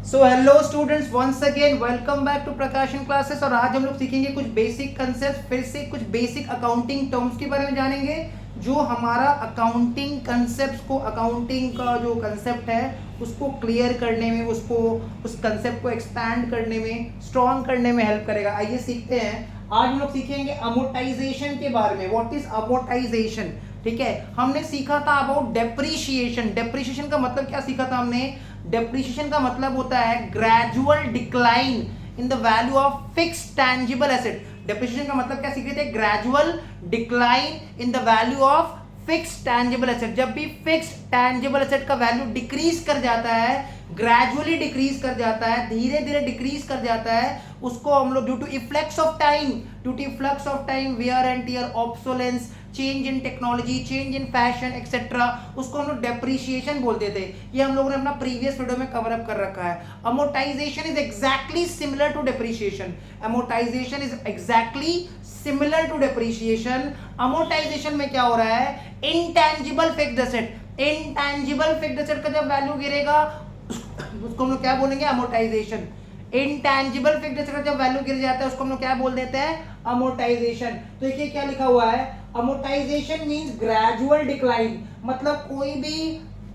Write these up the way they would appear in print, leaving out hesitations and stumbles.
So hello students, once again welcome back to Prakashan classes. और आज हम लोग सीखेंगे कुछ बेसिक कंसेप्ट, फिर से कुछ बेसिक अकाउंटिंग टर्म्स के बारे में जानेंगे जो हमारा अकाउंटिंग कंसेप्ट को, अकाउंटिंग का जो कंसेप्ट है उसको क्लियर करने में, उसको उस कंसेप्ट को एक्सपैंड करने में, स्ट्रॉन्ग करने में हेल्प करेगा। आइए सीखते हैं। आज हम लोग सीखेंगे अमोर्टाइजेशन के बारे में। What is amortisation? ठीक है, हमने सीखा था अबाउट डेप्रीशिएशन। डेप्रीशिएशन का मतलब क्या सीखा था हमने? डेप्रीशिएशन का मतलब होता है gradual decline in the value of fixed tangible asset. Depreciation का मतलब क्या सीख रहे थे? Gradual decline in the value of fixed tangible asset. जब भी फिक्स्ड टैंजिबल एसेट का वैल्यू डिक्रीज कर जाता है, ग्रेजुअली डिक्रीज कर जाता है, धीरे धीरे डिक्रीज कर जाता है, उसको हम लोग due to efflux of time, due to efflux of time, wear and tear, obsolescence, change in technology, change in fashion etcetera, उसको हम लोग डेप्रीशिएशन बोलते थे। ये हम लोगों ने अपना प्रीवियस वीडियो में कवर अप कर रखा है। Amortisation is exactly similar to depreciation. Amortisation is exactly similar to depreciation. Amortisation में क्या हो रहा है? Intangible fixed asset, intangible fixed asset का जब वैल्यू गिरेगा उसको हम लोग क्या बोलेंगे? अमोर्टाइजेशन। इंटैंजिबल फिक्स्ड एसेट का जब वैल्यू गिर जाता है उसको हम लोग क्या बोल देते हैं? अमोर्टाइजेशन। तो देखिए क्या लिखा हुआ है, अमोर्टाइजेशन मींस ग्रेजुअल डिक्लाइन। मतलब कोई भी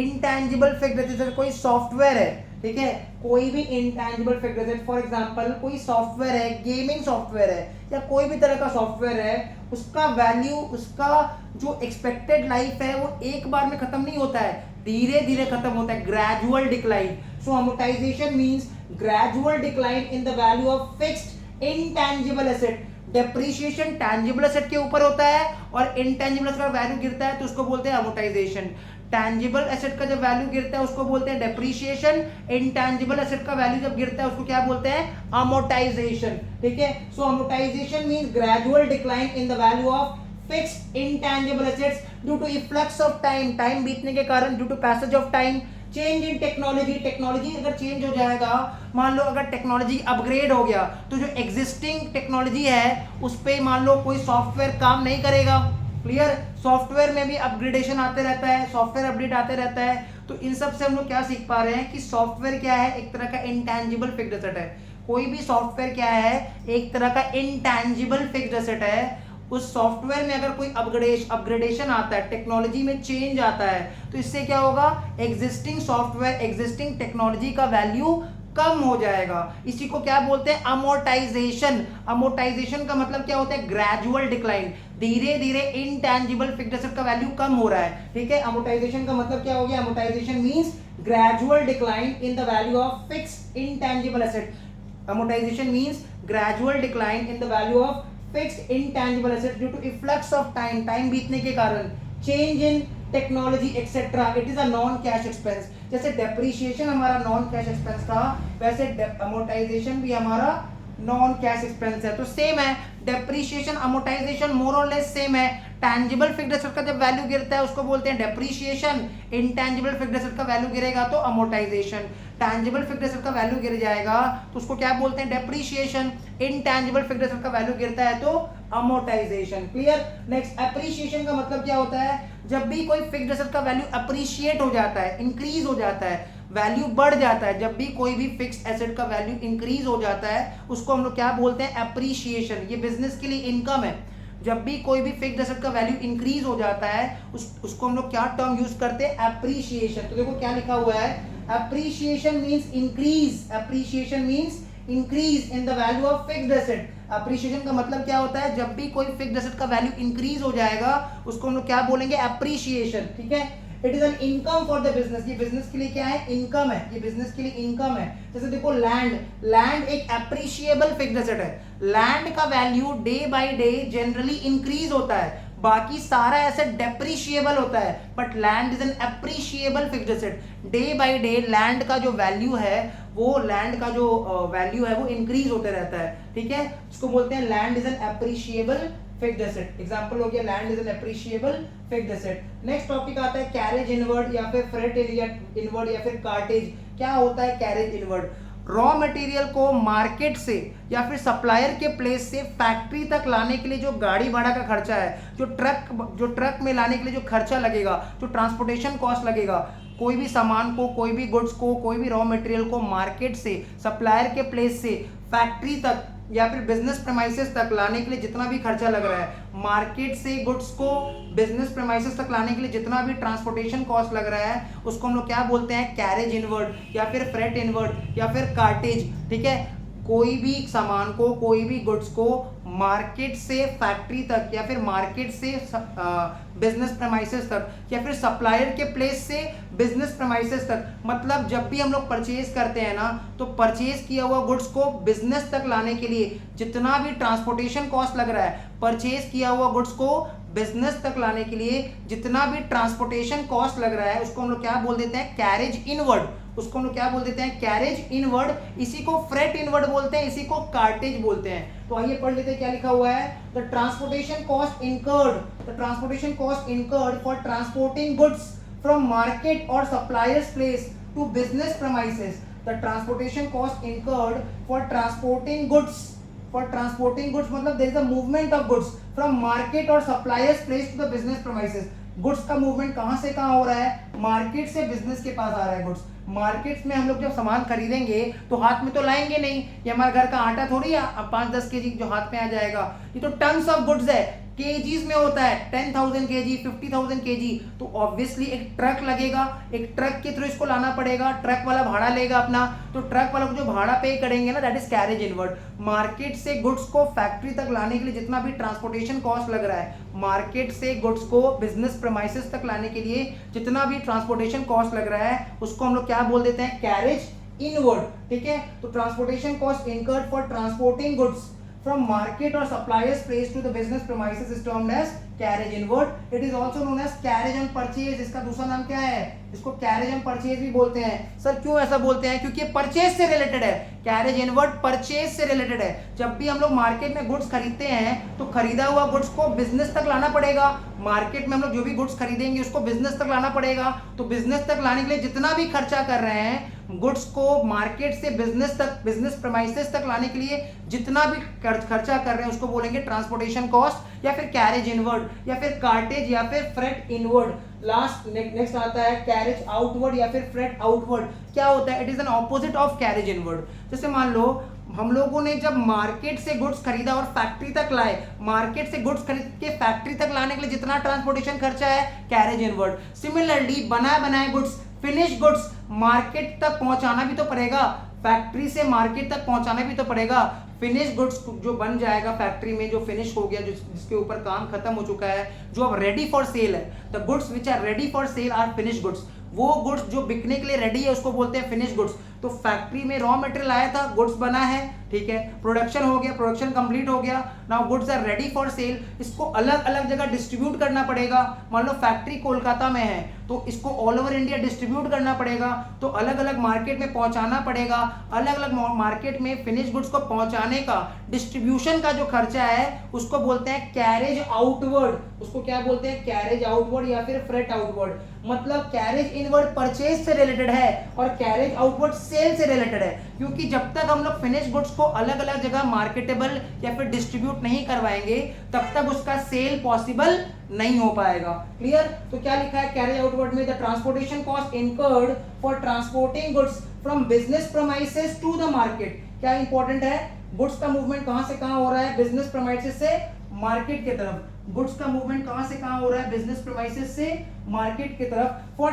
इंटैंजिबल फिक्स्ड एसेट, कोई सॉफ्टवेयर है, ठीक है, कोई भी intangible fixed asset, for example कोई सॉफ्टवेयर है, गेमिंग सॉफ्टवेयर है या कोई भी तरह का सॉफ्टवेयर है, उसका वैल्यू, उसका जो एक्सपेक्टेड लाइफ है वो एक बार में खत्म नहीं होता है, धीरे धीरे खत्म होता है, gradual decline. So amortisation means gradual decline in the value of fixed intangible asset. Depreciation tangible asset के ऊपर होता है और इनटैंजिबल एसेट का वैल्यू गिरता है तो उसको बोलते हैं अमोर्टाइजेशन। टैंजिबल एसेट का जब वैल्यू गिरता है उसको बोलते हैं डेप्रीशिएशन। इनटैंजिबल एसेट का वैल्यू जब गिरता है उसको क्या बोलते हैं? अमोर्टाइजेशन। ठीक है, so amortisation means gradual decline in the value of fixed intangible assets due to efflux of time, time बीतने के कारण, due to passage of time, change in technology, technology अगर चेंज हो जाएगा, मान लो अगर टेक्नोलॉजी अपग्रेड हो गया तो जो एग्जिस्टिंग टेक्नोलॉजी है उस पर मान लो कोई सॉफ्टवेयर काम नहीं करेगा। क्लियर? सॉफ्टवेयर में भी अपग्रेडेशन आते रहता है, सॉफ्टवेयर अपडेट आते रहता है। तो इन सब से हम लोग क्या सीख पा रहे हैं कि सॉफ्टवेयर क्या है? एक तरह का इंटैंजिबल फिक्स्ड एसेट है। कोई भी सॉफ्टवेयर क्या है? एक तरह का इंटैंजिबल फिक्स्ड एसेट है। उस सॉफ्टवेयर में अगर कोई अपग्रेडेशन आता है, टेक्नोलॉजी में चेंज आता है, तो इससे क्या होगा? एग्जिस्टिंग सॉफ्टवेयर, एग्जिस्टिंग टेक्नोलॉजी का वैल्यू कम हो जाएगा। इसी को क्या बोलते हैं? अमोर्टाइजेशन। अमोर्टाइजेशन का मतलब क्या होता है? ग्रेजुअल डिक्लाइन, धीरे धीरे इंटैंजिबल फिक्स्ड एसेट का वैल्यू कम हो रहा है। ठीक है, अमोर्टाइजेशन का मतलब क्या हो गया? Amortisation means gradual decline in the value of fixed intangible asset. Amortisation means gradual decline in the value of fixed intangible asset due to efflux of time, time बीतने के कारण, change in technology etcetera. It is a non cash expense. जैसे depreciation हमारा non cash expense था, वैसे amortisation भी हमारा non cash expense है। तो सेम है, डेप्रीशिएशन अमोर्टाइजेशन मोर और लेस सेम है। टैंजिबल फिक्स्ड एसेट का जब वैल्यू गिरता है उसको बोलते हैं डेप्रीशिएशन। इनटैंजिबल फिक्स्ड एसेट का वैल्यू गिरेगा तो अमोर्टाइजेशन। टैंजिबल फिक्स्ड एसेट का वैल्यू गिर जाएगा तो उसको क्या बोलते हैं? डेप्रीशिएशन। इनटैंजिबल फिक्स्ड एसेट का वैल्यू गिरता है तो अमोर्टाइजेशन। क्लियर? नेक्स्ट, एप्रिशिएशन का मतलब क्या होता है? जब भी कोई फिक्स्ड एसेट का वैल्यू अप्रिशिएट हो जाता है, इंक्रीज हो जाता है, वैल्यू बढ़ जाता है, जब भी कोई भी फिक्स्ड एसेट का वैल्यू इंक्रीज हो जाता है उसको हम लोग क्या बोलते हैं? एप्रिशिएशन। ये बिजनेस के लिए इनकम है। जब भी कोई भी फिक्स्ड एसेट का वैल्यू इंक्रीज हो जाता है उसको हम लोग क्या टर्म यूज करते हैं? एप्रिशिएशन। तो देखो क्या लिखा हुआ है, appreciation means increase, appreciation means increase in the value of fixed asset. Appreciation का मतलब क्या होता है? जब भी कोई फिक्स्ड एसेट का वैल्यू इंक्रीज हो जाएगा उसको हम लोग क्या बोलेंगे? एप्रिशिएशन। ठीक है, it is an income for the business. ये बिजनेस के लिए क्या है? इनकम है। ये बिजनेस के लिए इनकम है। जैसे देखो लैंड, लैंड एक एप्रिशिएबल फिक्स्ड एसेट है। लैंड का value day by day generally increase होता है, बाकी सारा एसेट डेप्रिशिएबल होता है, but land is an appreciable fixed asset. Day by day land का जो वैल्यू है, वो लैंड का जो वैल्यू है वो इंक्रीज होते रहता है। ठीक है, इसको बोलते हैं land is an appreciable fixed asset. Example हो गया land is an appreciable fixed asset. Next topic आता है कैरेज इनवर्ड या फिर फ्रेट एरिया इनवर्ड या फिर कार्टेज। क्या होता है कैरेज इनवर्ड? रॉ मटेरियल को मार्केट से या फिर सप्लायर के प्लेस से फैक्ट्री तक लाने के लिए जो गाड़ी भाड़ा का खर्चा है, जो ट्रक में लाने के लिए जो खर्चा लगेगा, जो ट्रांसपोर्टेशन कॉस्ट लगेगा, कोई भी सामान को, कोई भी गुड्स को, कोई भी रॉ मटेरियल को मार्केट से, सप्लायर के प्लेस से फैक्ट्री तक या फिर बिजनेस प्रेमाइसेस तक लाने के लिए जितना भी खर्चा लग रहा है, मार्केट से गुड्स को बिजनेस प्रेमाइसेस तक लाने के लिए जितना भी ट्रांसपोर्टेशन कॉस्ट लग रहा है, उसको हम लोग क्या बोलते हैं, कैरेज इनवर्ड या फिर फ्रेट इनवर्ड या फिर कार्टेज। ठीक है, कोई भी सामान को, कोई भी गुड्स को मार्केट से फैक्ट्री तक या फिर मार्केट से बिजनेस प्रेमाइसेस तक या फिर सप्लायर के प्लेस से बिजनेस प्रेमाइसेस तक, मतलब जब भी हम लोग परचेज करते हैं ना, तो परचेज किया हुआ गुड्स को बिजनेस तक लाने के लिए जितना भी ट्रांसपोर्टेशन कॉस्ट लग रहा है, परचेज किया हुआ गुड्स को बिजनेस तक लाने के लिए जितना भी ट्रांसपोर्टेशन कॉस्ट लग रहा है, उसको हम लोग क्या बोल देते हैं, कैरेज इनवर्ड। उसको हम लोग क्या बोल देते हैं, कैरेज इनवर्ड। इसी को फ्रेट इनवर्ड बोलते हैं, इसी को कार्टेज बोलते हैं। तो आइए पढ़ लेते हैं क्या लिखा हुआ है। The transportation cost incurred, the transportation cost incurred for transporting goods from market और suppliers place to business premises. The transportation cost incurred for transporting goods, for transporting goods मतलब there is a movement of goods from market or suppliers place to the business premises। Goods का movement कहां से कहां हो रहा है, market से business के पास आ रहा है गुड्स। मार्केट में हम लोग जब सामान खरीदेंगे तो हाथ में तो लाएंगे नहीं, ये हमारे घर का आटा थोड़ी है 5-10 केजी जो हाथ में आ जाएगा, ये तो टन्स ऑफ गुड्स है, केजीज में होता है, 10,000 केजी, 50,000 केजी। तो ऑब्वियसली एक ट्रक लगेगा, एक ट्रक के थ्रू इसको लाना पड़ेगा, ट्रक वाला भाड़ा लेगा अपना, तो ट्रक वाला को जो भाड़ा पे करेंगे ना, that is carriage inward. Market से गुड्स को फैक्ट्री तक लाने के लिए जितना भी ट्रांसपोर्टेशन कॉस्ट लग रहा है, मार्केट से गुड्स को बिजनेस प्रेमाइसेस तक लाने के लिए जितना भी ट्रांसपोर्टेशन कॉस्ट लग रहा है, उसको हम लोग क्या बोल देते हैं, कैरेज इनवर्ड। ठीक है, तो transportation cost incurred for transporting goods from market or suppliers place to the business premises is termed as carriage inward। It is also known as carriage on purchase। इसका दूसरा नाम क्या है, इसको carriage on purchase भी बोलते हैं। Sir क्यों ऐसा बोलते हैं, क्योंकि परचेज से रिलेटेड है। कैरेज इनवर्ड परचेज से रिलेटेड है। जब भी हम लोग मार्केट में गुड्स खरीदते हैं तो खरीदा हुआ गुड्स को बिजनेस तक लाना पड़ेगा। मार्केट में हम लोग जो भी गुड्स खरीदेंगे उसको बिजनेस तक लाना पड़ेगा, तो बिजनेस तक लाने के लिए जितना भी खर्चा कर रहे हैं, गुड्स को मार्केट से बिजनेस तक, बिजनेस प्रेमाइसेस तक लाने के लिए जितना भी खर्चा कर रहे हैं उसको बोलेंगे ट्रांसपोर्टेशन कॉस्ट या फिर कैरेज इनवर्ड या फिर कार्टेज या फिर फ्रेट इनवर्ड। लास्ट नेक्स्ट आता है कैरेज आउटवर्ड या फिर फ्रेट आउटवर्ड। क्या होता है, it is an opposite of carriage inward. जैसे मान लो हम लोगों ने जब मार्केट से गुड्स खरीदा और फैक्ट्री तक लाए, मार्केट से गुड्स खरीद के फैक्ट्री तक लाने के लिए जितना ट्रांसपोर्टेशन खर्चा है, कैरेज इनवर्ड। सिमिलरली बनाए गुड्स, फिनिश गुड्स मार्केट तक पहुंचाना भी तो पड़ेगा, फैक्ट्री से मार्केट तक पहुंचाना भी तो पड़ेगा। फिनिश गुड्स जो बन जाएगा फैक्ट्री में, जो फिनिश हो गया, जो जिसके ऊपर काम खत्म हो चुका है, जो अब रेडी फॉर सेल है, the goods which are ready for sale are finish goods. वो गुड्स जो बिकने के लिए रेडी है उसको बोलते हैं फिनिश गुड्स। तो फैक्ट्री में रॉ मटेरियल आया था, गुड्स बना है, ठीक है, प्रोडक्शन हो गया, प्रोडक्शन कंप्लीट हो गया, now goods are ready for sale. इसको अलग अलग जगह डिस्ट्रीब्यूट करना पड़ेगा। मान लो फैक्ट्री कोलकाता में है तो इसको ऑल ओवर इंडिया डिस्ट्रीब्यूट करना पड़ेगा, तो अलग अलग मार्केट में पहुंचाना पड़ेगा। अलग अलग मार्केट में फिनिश गुड्स को पहुंचाने का, डिस्ट्रीब्यूशन का जो खर्चा है उसको बोलते हैं कैरेज आउटवर्ड। उसको क्या बोलते हैं, कैरेज आउटवर्ड या फिर फ्रेट आउटवर्ड। मतलब कैरेज इनवर्ड परचेज से रिलेटेड है और कैरेज आउटवर्ड सेल से रिलेटेड है, क्योंकि जब तक हम लोग फिनिश गुड्स को अलग अलग जगह मार्केटेबल या फिर डिस्ट्रीब्यूट नहीं करवाएंगे तब तक उसका सेल पॉसिबल नहीं हो पाएगा। क्लियर? तो क्या लिखा है कैरेज आउटवर्ड में, the transportation cost incurred for transporting goods from business premises to the market. क्या इंपॉर्टेंट है, गुड्स का मूवमेंट कहां से कहां हो रहा है, बिजनेस प्रेमाइसेस से मार्केट की तरफ। गुड्स का मूवमेंट कहां से कहां हो रहा है, बिजनेस प्रेमाइसेस से मार्केट की तरफ। For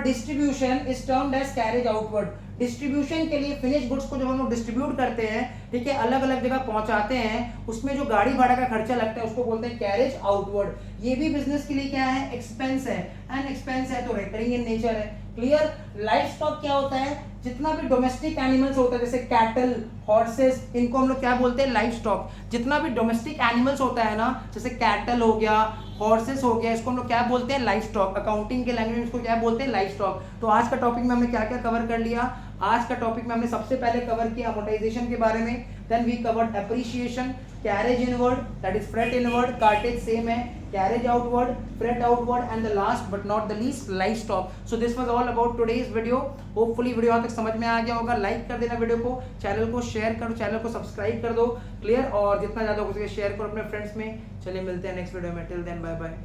distribution is termed as carriage outward. Distribution के लिए फिनिश गुड्स को जब हम लोग डिस्ट्रीब्यूट करते हैं, ठीक है, अलग अलग जगह पहुंचाते हैं, उसमें जो गाड़ी भाड़ा का खर्चा लगता है उसको बोलते हैं कैरेज आउटवर्ड। ये भी बिजनेस के लिए क्या है, एक्सपेंस है, एंड एक्सपेंस है तो रिकरिंग इन नेचर है। क्लियर? लाइफ स्टॉक क्या होता है, जितना भी डोमेस्टिक एनिमल्स होता है जैसे कैटल, हॉर्सेस, इनको हम लोग क्या बोलते हैं, लाइफ स्टॉक। जितना भी डोमेस्टिक एनिमल्स होता है ना, जैसे कैटल हो गया, हॉर्सेस हो गया, इसको हम लोग क्या बोलते हैं, लाइफ स्टॉक। अकाउंटिंग के लैंग्वेज में इसको क्या बोलते हैं, लाइफ स्टॉक। तो आज का टॉपिक में हमने क्या क्या कवर कर लिया, आज का टॉपिक में हमने सबसे पहले कवर किया अमोर्टाइजेशन के बारे में, then we covered appreciation, carriage inward that is freight inward, cartage same है, carriage outward, freight outward, and the last but not the least life stock. So this was all about today's video. Hopefully video यहाँ तक समझ में आ गया होगा। Like कर देना video को, चैनल को शेयर करो, चैनल को सब्सक्राइब कर दो। क्लियर? और जितना ज्यादा हो सके शेयर करो अपने फ्रेंड्स में। चलिए मिलते हैं नेक्स्ट वीडियो में, टिल देन बाय बाय।